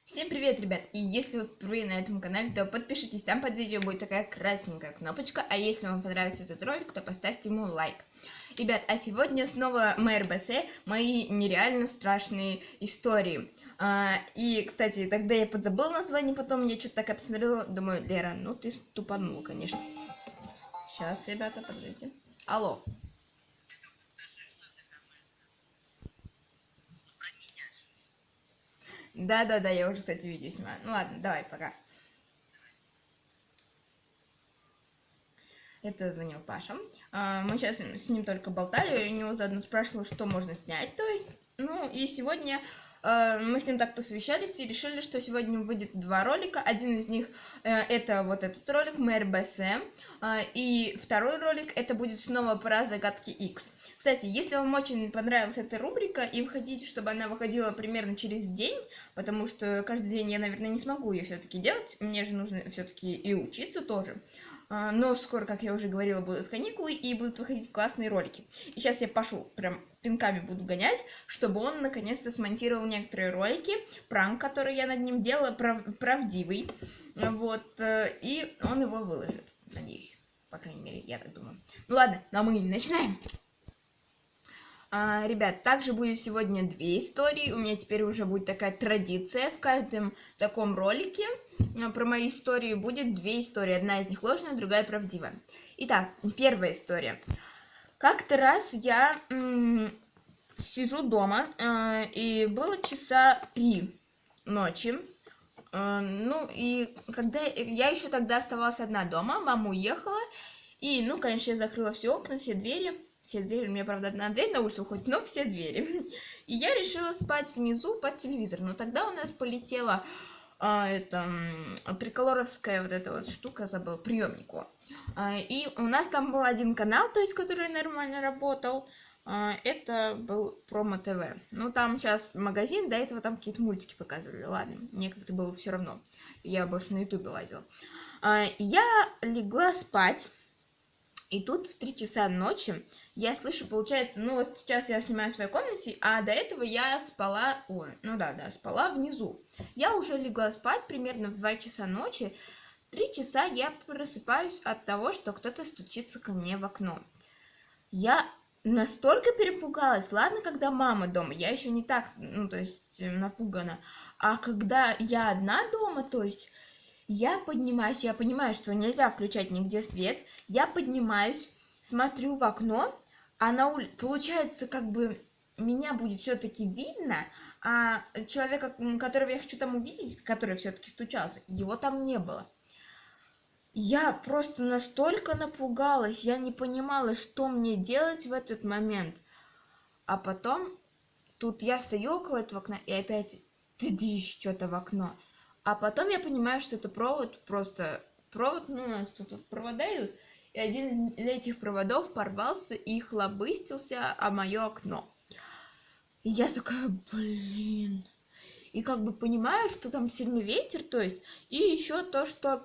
Всем привет, ребят! И если вы впервые на этом канале, то подпишитесь, там под видео будет такая красненькая кнопочка, а если вам понравится этот ролик, то поставьте ему лайк. Ребят, а сегодня снова Мэр Бассе, мои нереально страшные истории. И, кстати, тогда я подзабыла название, потом я что-то так посмотрела, думаю, Лера, ну ты тупанула, конечно. Сейчас, ребята, подождите. Алло. Да-да-да, я уже, кстати, видео снимаю. Ну ладно, давай, пока. Это звонил Паша. Мы сейчас с ним только болтали, и у него заодно спрашивала, что можно снять. То есть, ну, и сегодня мы с ним так посовещались и решили, что сегодня выйдет два ролика. Один из них это вот этот ролик Мэр Бассе, и второй ролик это будет снова про загадки X. Кстати, если вам очень понравилась эта рубрика и вы хотите, чтобы она выходила примерно через день, потому что каждый день я, наверное, не смогу ее все-таки делать, мне же нужно все-таки и учиться тоже. Но скоро, как я уже говорила, будут каникулы и будут выходить классные ролики. И сейчас я Пашу прям пинками буду гонять, чтобы он наконец-то смонтировал некоторые ролики. Пранк, который я над ним делала, правдивый. Вот, и он его выложит, надеюсь. По крайней мере, я так думаю. Ну ладно, а мы начинаем. Ребят, также будет сегодня две истории. У меня теперь уже будет такая традиция. В каждом таком ролике про мои истории будет две истории. Одна из них ложная, другая правдивая. Итак, первая история. Как-то раз я сижу дома, и было часа 3 ночи. Ну, и когда я еще тогда оставалась одна дома, мама уехала. И, ну, конечно, я закрыла все окна, все двери. Все двери, у меня, правда, одна дверь на улицу уходит, но все двери. И я решила спать внизу под телевизор. Но тогда у нас полетела триколоровская вот эта вот штука, забыла, приемник. И у нас там был один канал, то есть, который нормально работал. Это был Промо ТВ. Ну, там сейчас магазин, до этого там какие-то мультики показывали. Ладно, мне как-то было все равно. Я больше на ютубе лазила. Я легла спать. И тут в 3 часа ночи я слышу, получается, ну вот сейчас я снимаю в своей комнате, а до этого я спала, спала внизу. Я уже легла спать примерно в 2 часа ночи. В 3 часа я просыпаюсь от того, что кто-то стучится ко мне в окно. Я настолько перепугалась, ладно, когда мама дома, я еще не так, напугана, а когда я одна дома, то есть... Я поднимаюсь, я понимаю, что нельзя включать нигде свет. Я поднимаюсь, смотрю в окно, а на улице, получается, как бы меня будет все-таки видно, а человека, которого я хочу там увидеть, который все-таки стучался, его там не было. Я просто настолько напугалась, я не понимала, что мне делать в этот момент. А потом, тут я стою около этого окна, и опять тыдыщ что-то в окно. А потом я понимаю, что это провод, просто провод, ну, у нас тут провода идут, и один из этих проводов порвался и хлобыстился о мое окно. И я такая, блин. И как бы понимаю, что там сильный ветер, то есть, и еще то, что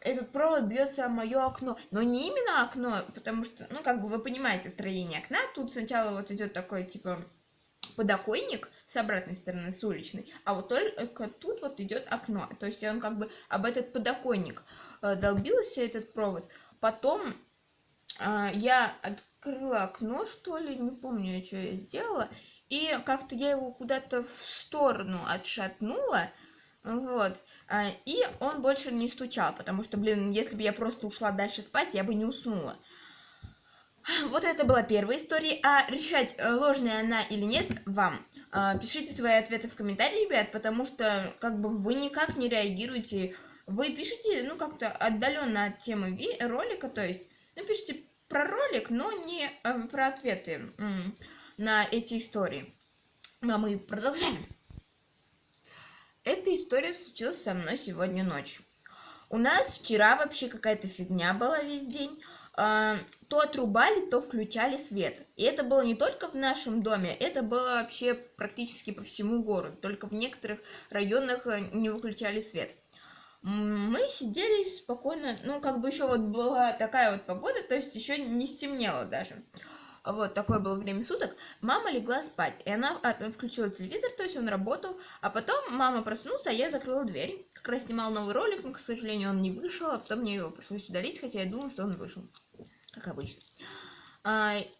этот провод бьется о мое окно. Но не именно окно, потому что, ну, как бы вы понимаете строение окна, тут сначала вот идет такой, типа... подоконник с обратной стороны, с уличной, а вот только тут вот идет окно, то есть он как бы об этот подоконник долбился, этот провод. Потом я открыла окно, что ли, не помню, что я сделала, и как-то я его куда-то в сторону отшатнула, вот, и он больше не стучал, потому что, блин, если бы я просто ушла дальше спать, я бы не уснула. Вот это была первая история, а решать, ложная она или нет, вам. Пишите свои ответы в комментарии, ребят, потому что, как бы, вы никак не реагируете. Вы пишите, ну, как-то отдаленно от темы ролика, то есть, ну, пишите про ролик, но не про ответы на эти истории. Ну, а мы продолжаем. Эта история случилась со мной сегодня ночью. У нас вчера вообще какая-то фигня была весь день. То отрубали, то включали свет. И это было не только в нашем доме, это было вообще практически по всему городу. Только в некоторых районах не выключали свет. Мы сидели спокойно, ну, как бы еще вот была такая вот погода, то есть еще не стемнело даже. вот такое было время суток, мама легла спать, и она включила телевизор, то есть он работал, а потом мама проснулась, а я закрыла дверь. Как раз снимала новый ролик, но, к сожалению, он не вышел, а потом мне его пришлось удалить, хотя я думала, что он вышел, как обычно.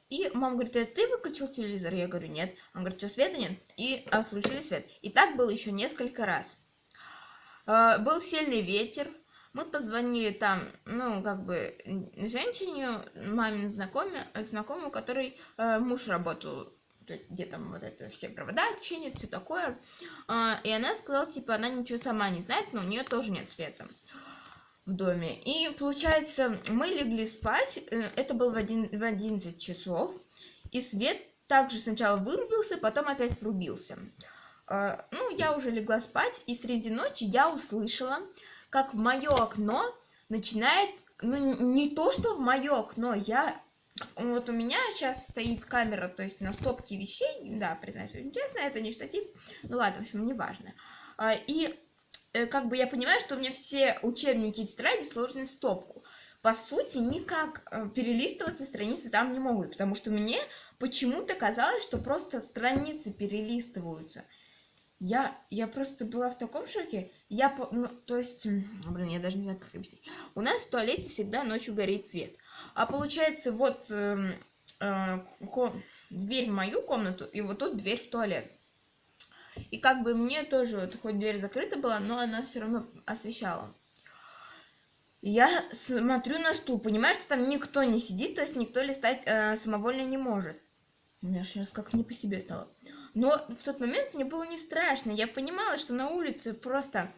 И мама говорит, ты выключил телевизор? Я говорю, нет. Он говорит, что, света нет? И отключили свет. И так было еще несколько раз. Был сильный ветер. Мы позвонили там, ну, как бы, женщине, мамин знакомой, у которой муж работал, где там вот это все провода чинит, все такое. И она сказала, типа, она ничего сама не знает, но у нее тоже нет света в доме. И получается, мы легли спать, это было в 11 часов, и свет также сначала вырубился, потом опять врубился. Ну, я уже легла спать, и среди ночи я услышала, как в мое окно начинает, ну, не то, что в мое окно, вот у меня сейчас стоит камера, то есть на стопке вещей, да, признаюсь, интересно, это не штатив, ну ладно, в общем, не важно. И как бы я понимаю, что у меня все учебники и тетради сложены в стопку. По сути, никак перелистываться страницы там не могут, потому что мне почему-то казалось, что просто страницы перелистываются. Я просто была в таком шоке. То есть, блин, я даже не знаю, как объяснить. У нас в туалете всегда ночью горит свет. А получается, вот дверь в мою комнату, и вот тут дверь в туалет. И как бы мне тоже, вот, хоть дверь закрыта была, но она все равно освещала. Я смотрю на стул, понимаю, что там никто не сидит, то есть никто листать самовольно не может. У меня сейчас как-то не по себе стало. Но в тот момент мне было не страшно. Я понимала, что на улице просто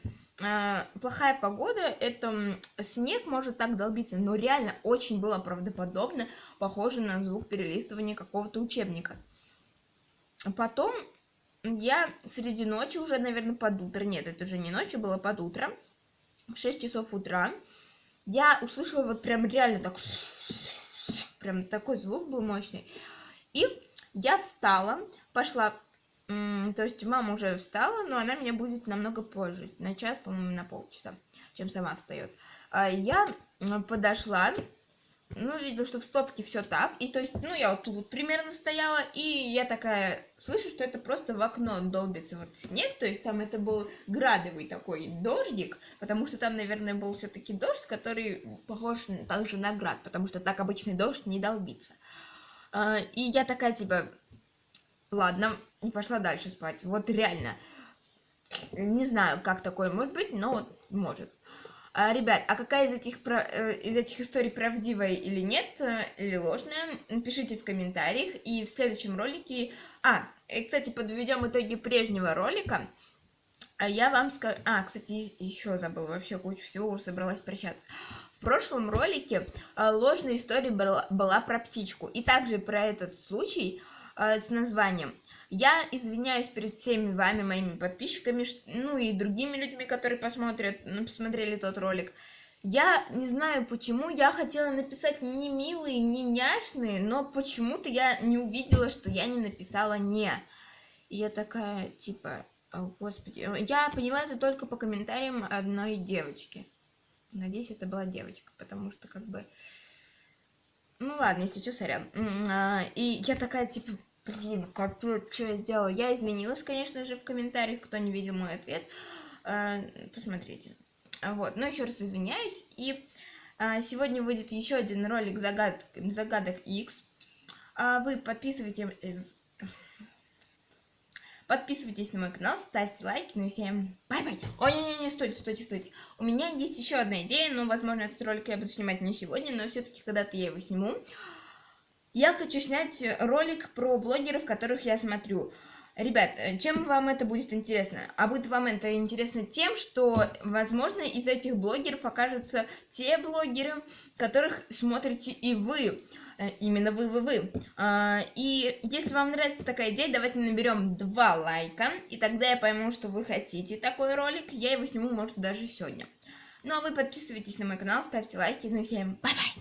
плохая погода, это снег может так долбиться. Но реально очень было правдоподобно, похоже на звук перелистывания какого-то учебника. Потом я среди ночи уже, наверное, под утро, нет, это уже не ночью, было под утро, в 6 часов утра, я услышала вот прям реально так, прям такой звук был мощный. И я встала, пошла, то есть мама уже встала, но она меня будет намного позже, на час, по-моему, на полчаса, чем сама встает. Я подошла, ну, видела, что в стопке все так, и то есть, ну, я вот тут вот примерно стояла, и я такая слышу, что это просто в окно долбится вот снег, то есть там это был градовый такой дождик, потому что там, наверное, был все-таки дождь, который похож также на град, потому что так обычный дождь не долбится. И я такая, типа, ладно, и пошла дальше спать. Вот реально, не знаю, как такое может быть, но вот может. Ребят, а какая из этих историй правдивая или нет, или ложная, пишите в комментариях. И в следующем ролике... И, кстати, подведем итоги прежнего ролика. Я вам скажу... Кстати, еще забыла, вообще кучу всего, уже собралась прощаться. В прошлом ролике ложная история была про птичку. И также про этот случай с названием. Я извиняюсь перед всеми вами, моими подписчиками, ну и другими людьми, которые посмотрели тот ролик. Я не знаю, почему я хотела написать не милые, не няшные, но почему-то я не увидела, что я не написала «не». И я такая, типа, господи, я поняла это только по комментариям одной девочки. Надеюсь, это была девочка, потому что как бы... Ну ладно, если что, сорян. И я такая, типа... Блин, капец, что я сделала? Я извинилась, конечно же, в комментариях, кто не видел мой ответ. Посмотрите. Вот, но еще раз извиняюсь. И сегодня выйдет еще один ролик загадок X. Вы подписывайтесь на мой канал, ставьте лайки, ну и всем бай-бай. Не, стойте. У меня есть еще одна идея, но, возможно, этот ролик я буду снимать не сегодня, но все-таки когда-то я его сниму. Я хочу снять ролик про блогеров, которых я смотрю. Ребят, чем вам это будет интересно? А будет вам это интересно тем, что, возможно, из этих блогеров окажутся те блогеры, которых смотрите и вы. Именно вы. И если вам нравится такая идея, давайте наберем 2 лайка, и тогда я пойму, что вы хотите такой ролик. Я его сниму, может, даже сегодня. Ну, а вы подписывайтесь на мой канал, ставьте лайки, ну и всем бай-бай!